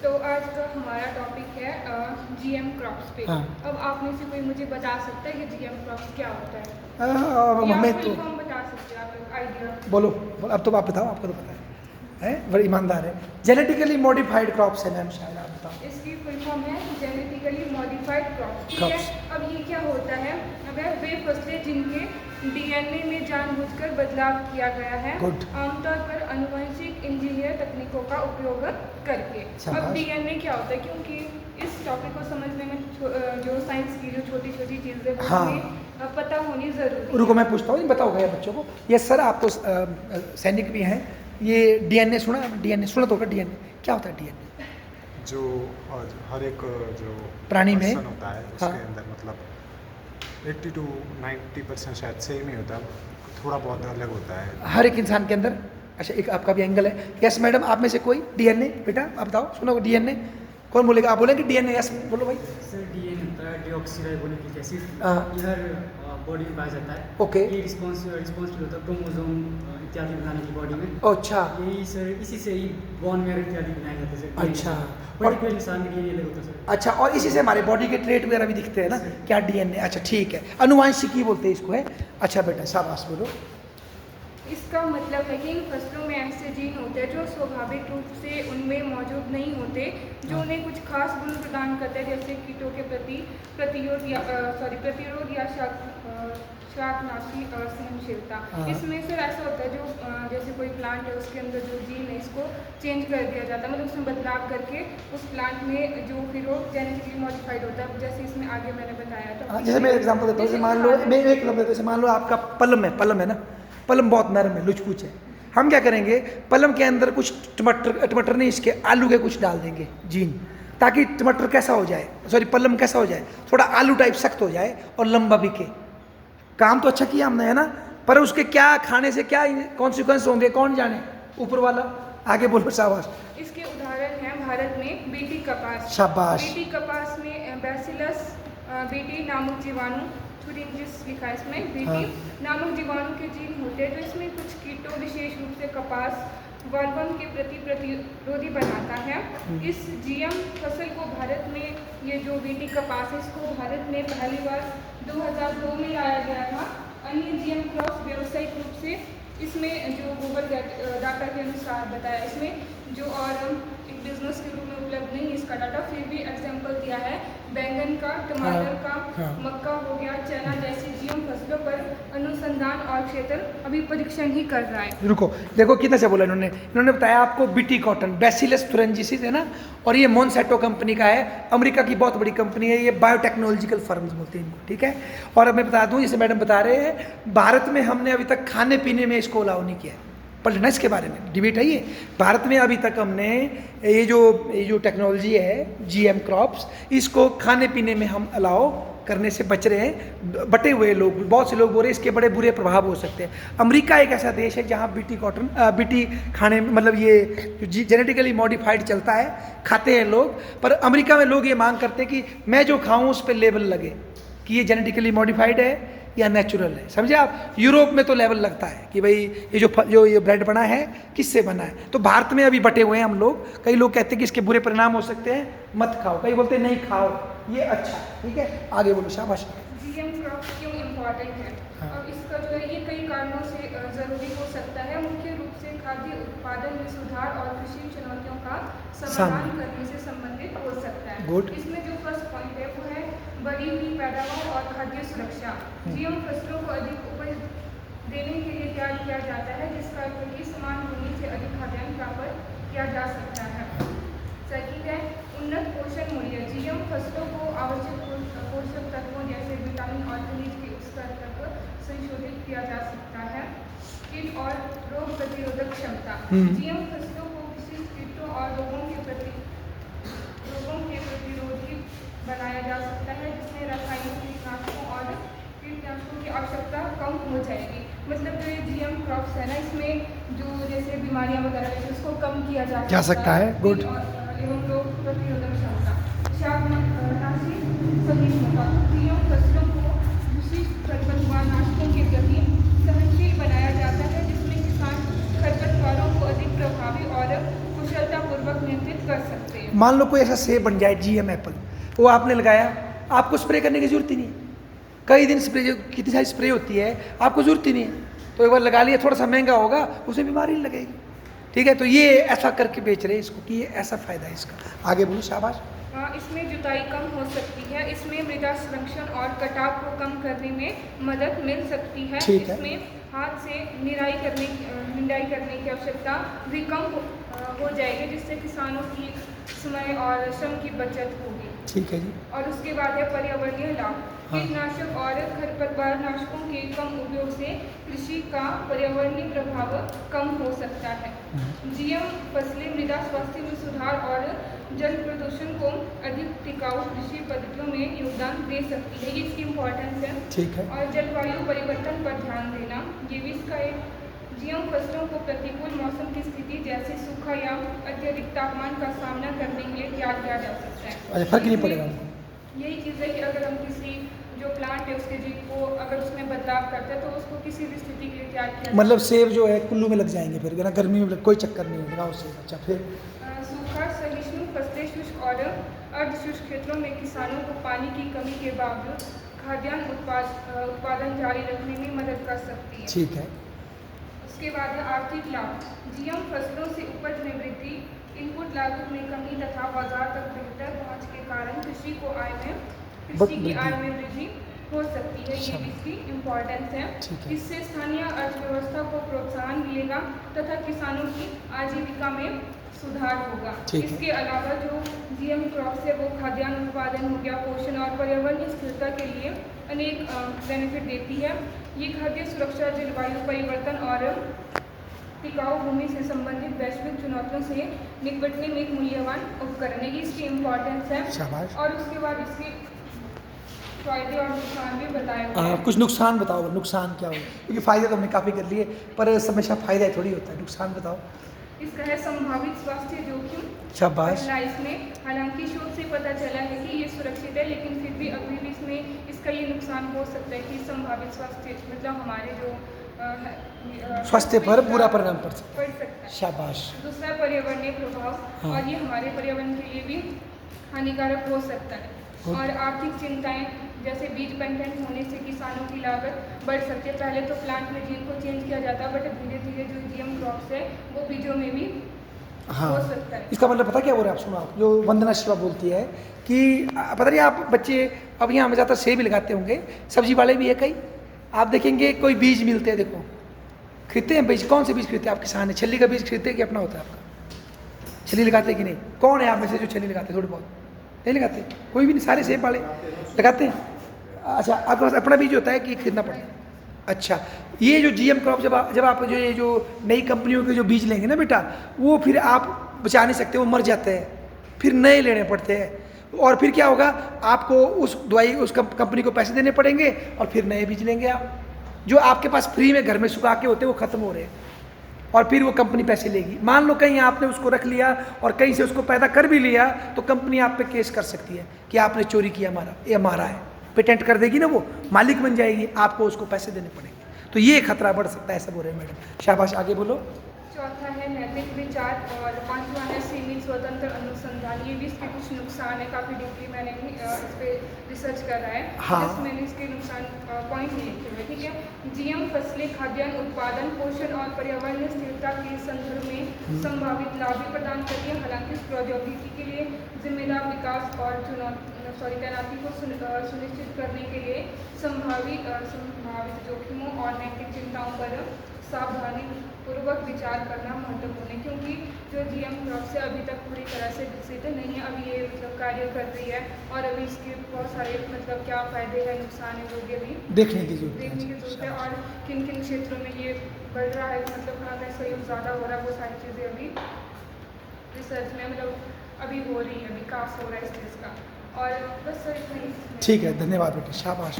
तो आज का हमारा टॉपिक है जीएम क्रॉप्स पे। हाँ। अब आप में से कोई मुझे बता सकता है कि जीएम क्रॉप्स क्या होता है, या हमें फुल तो फॉर्म बता सकते हैं आप, आइडिया। बोलो बोलो, अब तो आप बताओ, आपको तो पता है बड़ी ईमानदार है। जेनेटिकली मॉडिफाइड क्रॉप्स है मैम, शायद आप बताओ। इसकी फुल फॉर्म है जेनेटिकली मॉडिफाइड क्रॉप्स, ठीक है। Crops। अब ये क्या होता है, वह वे फसलें जिनके डीएनए में जानबूझकर बदलाव किया गया है, Good। आमतौर पर आनुवंशिक इंजीनियर तकनीकों का उपयोग करके। अब शाबाश। डीएनए क्या होता है, क्योंकि इस टॉपिक को समझने में जो साइंस की जो छोटी छोटी चीज़ें वो हाँ। हमें पता होनी ज़रूरी रुको है। मैं पूछता हूँ, बताओ भैया बच्चों को। ये सर आप तो सैनिक भी हैं, ये डीएनए सुना? डीएनए सुना तो होगा। डीएनए क्या होता है? डीएनए जो हर एक जो प्राणी में person होता है उसके हाँ। अंदर मतलब 80 to 90% शायद सेम ही होता है, थोड़ा बहुत अलग होता है। हर एक इंसान के अंदर। अच्छा, एक आपका भी एंगल है। यस मैडम, आप में से कोई डीएनए? बेटा आप बताओ, सुनो डीएनए कौन बोलेगा? आप बोलेंगे डीएनए? यस बोलो भाई। सर डीएनए होता है डीऑक्सीराइबोन्यूक्लिक एसिड, हाँ। ये हर बॉडी में पाया जाता है। ओके। ये रिस्पॉन्सिबल होता है क्रोमोसोम इत्यादि बनाने की बॉडी में। अच्छा यही सर इसी से ही बोन मैरो इत्यादि बनाए जाते हैं सर। अच्छा। पर्टिकुलर इंसान का डीएनए अलग होता है सर। अच्छा, और इसी से हमारे बॉडी के ट्रेट वगैरह भी दिखते हैं ना, क्या डीएनए? अच्छा ठीक है, अनुवांशिकी बोलते हैं इसको, है। अच्छा बेटा शाबाश, बोलो। इसका मतलब है कि इन फसलों में ऐसे जीन होते हैं जो स्वाभाविक रूप से उनमें मौजूद नहीं होते, जो उन्हें कुछ खास गुण प्रदान करते हैं, जैसे कीटों के प्रति प्रतिरोध या शाकनाशी सहनशीलता। हाँ। इसमें सर ऐसा होता है, जो जैसे कोई प्लांट है उसके अंदर जो जीन है इसको चेंज कर दिया जाता है, मतलब उसमें बदलाव करके उस प्लांट में जो फिर वो जेनेटिकली मॉडिफाइड होता है, जैसे इसमें आगे मैंने बताया था। हाँ, जैसे मैं एग्जांपल देता हूँ, जैसे मान लो मैं एक एग्जांपल देता हूँ, जैसे मान लो आपका पलम है ना, पलम बहुत नरम है, लुचपुच है। हम क्या करेंगे, पलम के अंदर कुछ टमाटर नहीं, इसके आलू के कुछ डाल देंगे जीन, ताकि टमाटर कैसा हो जाए, सॉरी पलम कैसा हो जाए, थोड़ा आलू टाइप सख्त हो जाए और लंबा बिके। काम तो अच्छा किया हमने, है ना, पर उसके क्या खाने से क्या कॉन्सिक्वेंस होंगे कौन जाने, ऊपर वाला। आगे बोलो। शाबाश। इसके उदाहरण हैं भारत में बीटी कपास। शाबाश। बीटी कपास में बैसिलस बीटी नामक जीवाणु, थुरिंजिस लिखा है इसमें, बीटी हाँ। नामक जीवाणु के जीन होते हैं, तो इसमें कुछ कीटों विशेष रूप से कपास वर्गम के प्रति प्रतिरोधी बनाता है। इस जीएम फसल को भारत में, ये जो बीटी कपास है, इसको भारत में पहली बार 2002 में लाया गया था। अन्य जीएम क्रॉप व्यावसायिक रूप से इसमें जो गूगल डाटा के अनुसार बताया, इसमें जो और एक बिजनेस के रूप में उपलब्ध नहीं इसका डाटा, फिर भी एग्जाम्पल दिया है बैंगन का, टमाटर का, हाँ। मक्का हो गया, चना जैसी जीएम फसलों पर अनुसंधान और क्षेत्र अभी परीक्षण ही कर रहा है। रुको, देखो कितना से बोला इन्होंने बताया आपको बीटी कॉटन, बैसिलस थुरिंजिसिस है ना, और ये मोनसैटो कंपनी का है, अमेरिका की बहुत बड़ी कंपनी है, ये बायोटेक्नोलॉजिकल फर्म्स बोलते हैं इनको, ठीक है। और अब मैं बता दूं, जैसे मैडम बता रहे हैं, भारत में हमने अभी तक खाने पीने में इसको अलाउ नहीं किया है। पढ़ लेना इसके बारे में, डिबेट है ये। भारत में अभी तक हमने ये जो टेक्नोलॉजी है जीएम क्रॉप्स, इसको खाने पीने में हम अलाउ करने से बच रहे हैं। बटे हुए लोग, बहुत से लोग बोल रहे हैं इसके बड़े बुरे प्रभाव हो सकते हैं। अमेरिका एक ऐसा देश है जहाँ बीटी खाने में, मतलब ये जेनेटिकली मॉडिफाइड चलता है, खाते हैं लोग, पर अमेरिका में लोग ये मांग करते हैं कि मैं जो खाऊं उस पर लेबल लगे कि ये जेनेटिकली मॉडिफाइड है या नेचुरल है, समझे आप। यूरोप में तो लेवल लगता है कि भाई ये ब्रेड बना है किससे बना है। तो भारत में अभी बटे हुए हैं हम लोग। कई लोग कहते हैं कि इसके बुरे परिणाम हो सकते हैं, मत खाओ, कई बोलते हैं नहीं खाओ, ये अच्छा, ठीक है। आगे बोलो। शाबाश। जीएम क्रॉप क्यों इम्पॉर्टेंट है? हाँ। अब इसका जो है ये कई कारणों से ज़रूरी हो सकता है। मुख्य रूप से खाद्य उत्पादन में सुधार और कृषि चुनौतियों का समाधान करने से संबंधित हो सकता है। गुड। इसमें जो फर्स्ट पॉइंट है वो है बढ़ी हुई पैदावार और खाद्य सुरक्षा। जीएम फसलों को अधिक उपज देने के लिए तैयार किया जाता है, जिसका अर्थ है कि समान भूमि से अधिक खाद्यान्न प्राप्त किया जा सकता है। सेकंड है उन्नत पोषण मूल्य। जीएम फसलों को आवश्यक पोषक तत्वों जैसे विटामिन और खनिज के उच्च स्तर तक संशोधित किया जा सकता है। कीट और रोग प्रतिरोधक क्षमता। जीएम फसलों को विशिष्ट कीटों और रोगों के प्रतिरोधी बनाया जा सकता है, जिसमें रासायनिक कीटनाशकों और कीटनाशकों की आवश्यकता कम हो जाएगी। मतलब जो ये जीएम क्रॉप्स है ना, इसमें जो जैसे बीमारियां वगैरह है उसको कम किया जा सकता है। गुड। एवं रोग प्रतिरोधक क्षमता। शाकनाशी सहिष्णुता। जीएम फसलों को विशिष्ट खरपतवारनाशकों के प्रति सहनशील बनाया जाता है, जिसमें किसान खरपतवारों को अधिक प्रभावी और कुशलतापूर्वक नियंत्रित कर सकते हैं। मान लो कोई ऐसा सेब बन जाए GM एप्पल, वो आपने लगाया, आपको स्प्रे करने की जरूरत ही नहीं है। कई दिन स्प्रे, जो कितनी सारी स्प्रे होती है, आपको जरूरत ही नहीं है, तो एक बार लगा लिया, थोड़ा सा महंगा होगा, उसे बीमारी नहीं लगेगी। ठीक है, तो ये ऐसा करके बेच रहे हैं इसको कि ये ऐसा फायदा है इसका। आगे बोलो, शाबाश। इसमें जुताई कम हो सकती है, इसमें मृदा संरक्षण और कटाव को कम करने में मदद मिल सकती है। ठीक है। इसमें हाथ से निराई करने की आवश्यकता भी कम हो जाएगी, जिससे किसानों की समय और श्रम की बचत होगी। ठीक है जी। और उसके बाद है पर्यावरणीय लाभ। हाँ। कीटनाशक और खरपतवारनाशकों के कम उपयोग से कृषि का पर्यावरणीय प्रभाव कम हो सकता है। GM फसलें मृदा स्वास्थ्य में सुधार और जल प्रदूषण को अधिक टिकाऊ कृषि पद्धतियों में योगदान दे सकती है, ये इसकी इम्पोर्टेंस है। ठीक है। और जलवायु परिवर्तन पर ध्यान देना, ये भी इसका एक। GM फसलों को प्रतिकूल मौसम की स्थिति जैसे सूखा या अत्यधिक तापमान का सामना करने के लिए तैयार किया जा सकता है। अच्छा, फर्क नहीं पड़ेगा उनको। यही चीज़ है कि अगर हम किसी जो प्लांट है उसके जीव को अगर उसमें बदलाव करते हैं तो उसको किसी भी स्थिति के लिए तैयार किया मतलब सेब जो है कुल्लू में लग जाएंगे फिर ना, गर्मी में कोई चक्कर नहीं होगा उससे। अच्छा, फिर सूखा सहिष्णु फसलें शुष्क और अर्धशुष्क क्षेत्रों में किसानों को पानी की कमी के बावजूद खाद्यान्न उत्पादन जारी रखने में मदद कर सकती है। ठीक है। उसके बाद है आर्थिक लाभ। GM फसलों से उपज में वृद्धि, इनपुट लागत में कमी तथा बाजार तक बेहतर पहुंच के कारण कृषि की आय में वृद्धि हो सकती है, ये भी इसकी इम्पोर्टेंस है। इससे स्थानीय अर्थव्यवस्था को प्रोत्साहन मिलेगा तथा किसानों की आजीविका में सुधार होगा। इसके अलावा जो GM क्रॉप्स है वो खाद्यान्न उत्पादन हो गया, पोषण और पर्यावरणीय स्थिरता के लिए अनेक बेनिफिट देती है। ये खाद्य सुरक्षा, जलवायु परिवर्तन और टिकाऊ भूमि से संबंधित वैश्विक चुनौतियों से निपटने में एक मूल्यवान उपकरण है, इसकी इम्पोर्टेंस है। और उसके बाद इसके फायदे और नुकसान भी बताए। कुछ नुकसान बताओ, नुकसान क्या होगा? क्योंकि फायदे तो हमने काफ़ी कर लिए, पर हमेशा फायदा थोड़ी होता है, नुकसान बताओ। इसका है संभावित स्वास्थ्य जोखिम। शाबाश। इसमें हालांकि शोध से पता चला है कि ये सुरक्षित है, लेकिन फिर भी अभी भी इसमें इसका ये नुकसान हो सकता है कि संभावित स्वास्थ्य मतलब हमारे जो स्वास्थ्य पर बुरा परिणाम पड़ सकता है। शाबाश। दूसरा पर्यावरणीय प्रभाव, हाँ। और ये हमारे पर्यावरण के लिए भी हानिकारक हो सकता है। और आर्थिक चिंताएं, जैसे बीज पेटेंट होने से किसानों की लागत बढ़ सकती है। पहले तो प्लांट में जीन को चेंज किया जाता है, बट धीरे धीरे जो GM क्रॉप्स है वो बीजों में भी हो सकता है। इसका मतलब पता क्या हो रहा है? आप सुनो, आप जो वंदना शिवा बोलती है कि पता नहीं, आप बच्चे अब यहाँ में ज़्यादा सेब भी लगाते होंगे, सब्जी वाले भी है कई, आप देखेंगे कोई बीज मिलते हैं, देखो खरीदते हैं बीज। कौन से बीज खरीदते हैं आप? किसान है, छली का बीज खरीदते हैं कि अपना होता है आपका? छली लगाते हैं कि नहीं? कौन है आप में से जो छली लगाते हैं? थोड़ी बहुत नहीं लगाते, कोई भी नहीं, सारे सेब वाले लगाते हैं। अच्छा, आपके पास अपना बीज होता है कि खरीदना पड़ता है? अच्छा, ये जो GM क्रॉप जब आप जो ये जो नई कंपनियों के जो बीज लेंगे ना बेटा, वो फिर आप बचा नहीं सकते, वो मर जाते हैं, फिर नए लेने पड़ते हैं। और फिर क्या होगा, आपको उस दवाई उस कंपनी को पैसे देने पड़ेंगे और फिर नए बीज लेंगे आप। जो आपके पास फ्री में घर में सुखा के होते हैं वो खत्म हो रहे हैं, और फिर वो कंपनी पैसे लेगी। मान लो कहीं आपने उसको रख लिया और कहीं से उसको पैदा कर भी लिया, तो कंपनी आप पे केस कर सकती है कि आपने चोरी किया, ये हमारा है, पेटेंट कर देगी ना, वो मालिक बन जाएगी, आपको उसको पैसे देने पड़ेंगे। तो ये खतरा बढ़ सकता है, ऐसा बोल रहे हैं मैडम। शाबाश, आगे बोलो। चौथा है नैतिक विचार, और पांचवा है सीमित स्वतंत्र अनुसंधान। ये भी इसके कुछ नुकसान है, काफ़ी डीपली मैंने भी इस पर रिसर्च करा है। हाँ। मैंने इसके नुकसान पॉइंट लिखे हुए, ठीक है। GM फसलें खाद्यान्न उत्पादन, पोषण और पर्यावरणीय स्थिरता के संदर्भ में संभावित लाभ भी प्रदान करती है। हालांकि इस प्रौद्योगिकी के लिए जिम्मेदार विकास और तैनाती को सुनिश्चित करने के लिए संभावित जोखिमों और नैतिक चिंताओं पर सावधानी पूर्वक विचार करना महत्वपूर्ण है, क्योंकि जो GM क्रॉप से अभी तक पूरी तरह से विकसित नहीं है, अभी ये मतलब कार्य कर रही है, और अभी इसके बहुत सारे मतलब क्या फायदे हैं, नुकसान है, वो भी अभी देखने की जरूरत है। और किन किन क्षेत्रों में ये बढ़ रहा है, मतलब कहाँ का इसका यूज ज़्यादा हो रहा है, वो सारी चीज़ें अभी रिसर्च में मतलब अभी हो रही है, विकास हो रहा है इस चीज़ का। और बस सर इतना ही। ठीक है, धन्यवाद बेटे, शाबाश।